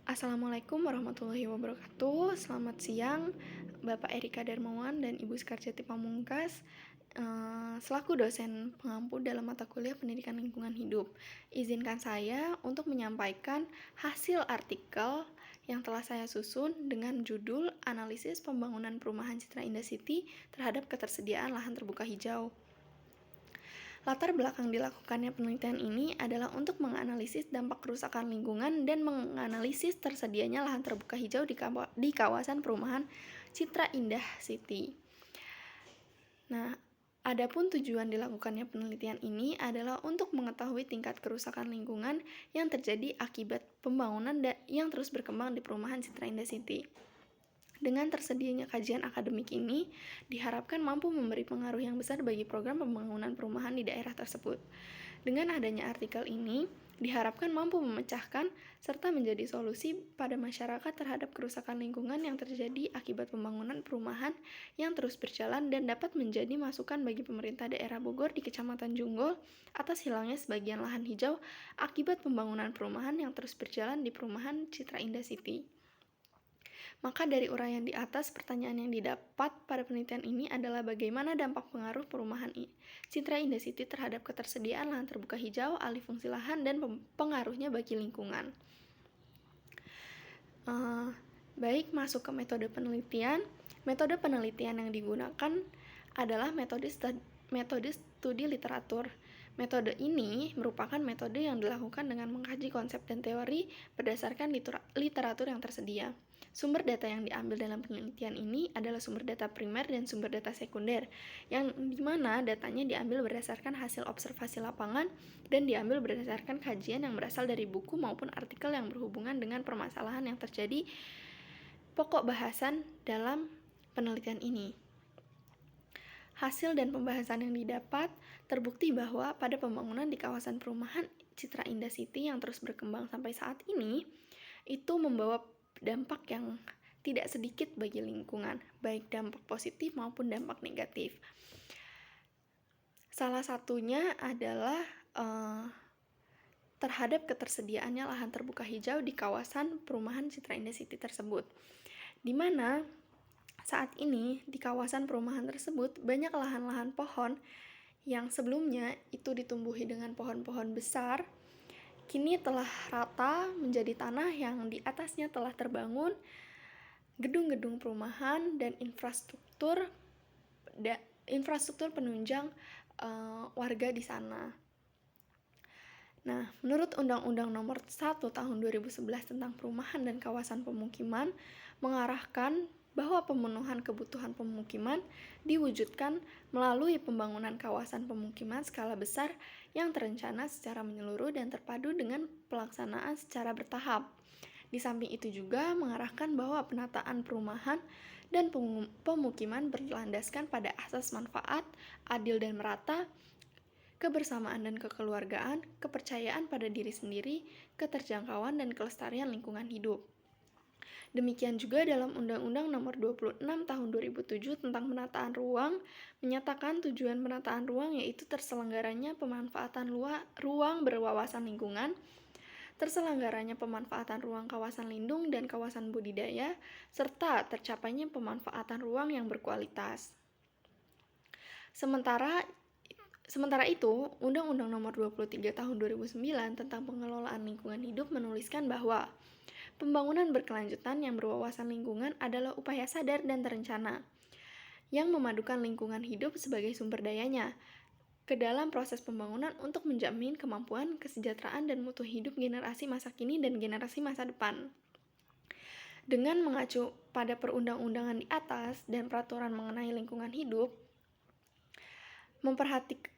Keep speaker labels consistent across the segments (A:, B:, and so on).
A: Assalamualaikum warahmatullahi wabarakatuh. Selamat siang, Bapak Erika Darmawan dan Ibu Skarjati Pamungkas, selaku dosen pengampu dalam mata kuliah Pendidikan Lingkungan Hidup. Izinkan saya untuk menyampaikan hasil artikel yang telah saya susun dengan judul Analisis Pembangunan Perumahan Citra Indah City terhadap Ketersediaan Lahan Terbuka Hijau. Latar belakang dilakukannya penelitian ini adalah untuk menganalisis dampak kerusakan lingkungan dan menganalisis tersedianya lahan terbuka hijau di kawasan perumahan Citra Indah City. Nah, adapun tujuan dilakukannya penelitian ini adalah untuk mengetahui tingkat kerusakan lingkungan yang terjadi akibat pembangunan yang terus berkembang di perumahan Citra Indah City. Dengan tersedianya kajian akademik ini, diharapkan mampu memberi pengaruh yang besar bagi program pembangunan perumahan di daerah tersebut. Dengan adanya artikel ini, diharapkan mampu memecahkan serta menjadi solusi pada masyarakat terhadap kerusakan lingkungan yang terjadi akibat pembangunan perumahan yang terus berjalan dan dapat menjadi masukan bagi pemerintah daerah Bogor di Kecamatan Junggol atas hilangnya sebagian lahan hijau akibat pembangunan perumahan yang terus berjalan di perumahan Citra Indah City. Maka dari uraian di atas, pertanyaan yang didapat pada penelitian ini adalah bagaimana dampak pengaruh perumahan Citra Indah City terhadap ketersediaan lahan terbuka hijau, alih fungsi lahan, dan pengaruhnya bagi lingkungan. Baik, masuk ke metode penelitian. Metode penelitian yang digunakan adalah metode studi literatur. Metode ini merupakan metode yang dilakukan dengan mengkaji konsep dan teori berdasarkan literatur yang tersedia. Sumber data yang diambil dalam penelitian ini adalah sumber data primer dan sumber data sekunder, yang dimana datanya diambil berdasarkan hasil observasi lapangan dan diambil berdasarkan kajian yang berasal dari buku maupun artikel yang berhubungan dengan permasalahan yang terjadi pokok bahasan dalam penelitian ini. Hasil dan pembahasan yang didapat terbukti bahwa pada pembangunan di kawasan perumahan Citra Indah City yang terus berkembang sampai saat ini, itu membawa dampak yang tidak sedikit bagi lingkungan, baik dampak positif maupun dampak negatif. Salah satunya adalah terhadap ketersediaannya lahan terbuka hijau di kawasan perumahan Citra Indah City tersebut, di mana saat ini di kawasan perumahan tersebut banyak lahan-lahan pohon yang sebelumnya itu ditumbuhi dengan pohon-pohon besar, kini telah rata menjadi tanah yang di atasnya telah terbangun gedung-gedung perumahan dan infrastruktur penunjang warga di sana. Nah, menurut Undang-Undang Nomor 1 Tahun 2011 tentang Perumahan dan Kawasan Pemukiman mengarahkan bahwa pemenuhan kebutuhan pemukiman diwujudkan melalui pembangunan kawasan pemukiman skala besar yang terencana secara menyeluruh dan terpadu dengan pelaksanaan secara bertahap. Di samping itu juga mengarahkan bahwa penataan perumahan dan pemukiman berlandaskan pada asas manfaat, adil dan merata, kebersamaan dan kekeluargaan, kepercayaan pada diri sendiri, keterjangkauan dan kelestarian lingkungan hidup. Demikian juga dalam Undang-Undang Nomor 26 Tahun 2007 tentang penataan ruang menyatakan tujuan penataan ruang yaitu terselenggaranya pemanfaatan ruang berwawasan lingkungan, terselenggaranya pemanfaatan ruang kawasan lindung dan kawasan budidaya, serta tercapainya pemanfaatan ruang yang berkualitas. Sementara itu, Undang-Undang Nomor 23 Tahun 2009 tentang Pengelolaan Lingkungan Hidup menuliskan bahwa pembangunan berkelanjutan yang berwawasan lingkungan adalah upaya sadar dan terencana yang memadukan lingkungan hidup sebagai sumber dayanya ke dalam proses pembangunan untuk menjamin kemampuan, kesejahteraan, dan mutu hidup generasi masa kini dan generasi masa depan. Dengan mengacu pada perundang-undangan di atas dan peraturan mengenai lingkungan hidup,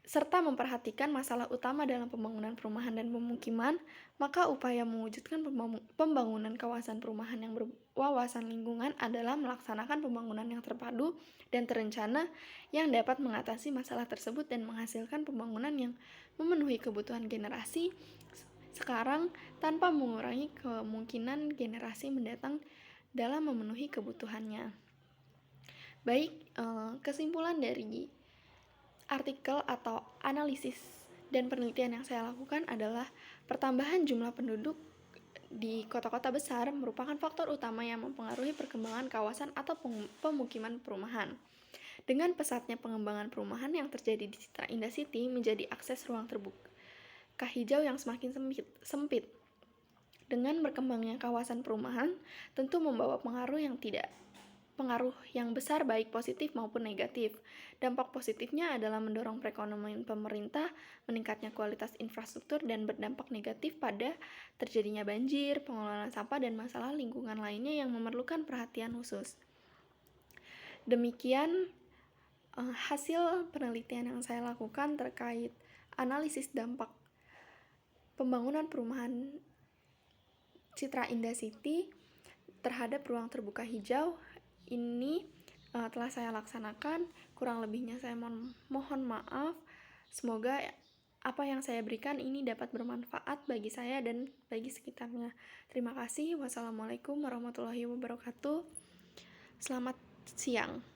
A: serta memperhatikan masalah utama dalam pembangunan perumahan dan pemukiman, maka upaya mewujudkan pembangunan kawasan perumahan yang berwawasan lingkungan adalah melaksanakan pembangunan yang terpadu dan terencana yang dapat mengatasi masalah tersebut dan menghasilkan pembangunan yang memenuhi kebutuhan generasi sekarang tanpa mengurangi kemungkinan generasi mendatang dalam memenuhi kebutuhannya. Baik, kesimpulan dari artikel atau analisis dan penelitian yang saya lakukan adalah pertambahan jumlah penduduk di kota-kota besar merupakan faktor utama yang mempengaruhi perkembangan kawasan atau pemukiman perumahan. Dengan pesatnya pengembangan perumahan yang terjadi di Citra Indah City menjadi akses ruang terbuka hijau yang semakin sempit. Dengan berkembangnya kawasan perumahan tentu membawa pengaruh yang besar baik positif maupun negatif. Dampak positifnya adalah mendorong perekonomian pemerintah, meningkatnya kualitas infrastruktur dan berdampak negatif pada terjadinya banjir, pengelolaan sampah dan masalah lingkungan lainnya yang memerlukan perhatian khusus. Demikian hasil penelitian yang saya lakukan terkait analisis dampak pembangunan perumahan Citra Indah City terhadap ruang terbuka hijau. Ini telah saya laksanakan, kurang lebihnya saya mohon maaf. Semoga apa yang saya berikan ini dapat bermanfaat bagi saya dan bagi sekitarnya. Terima kasih. Wassalamualaikum warahmatullahi wabarakatuh. Selamat siang.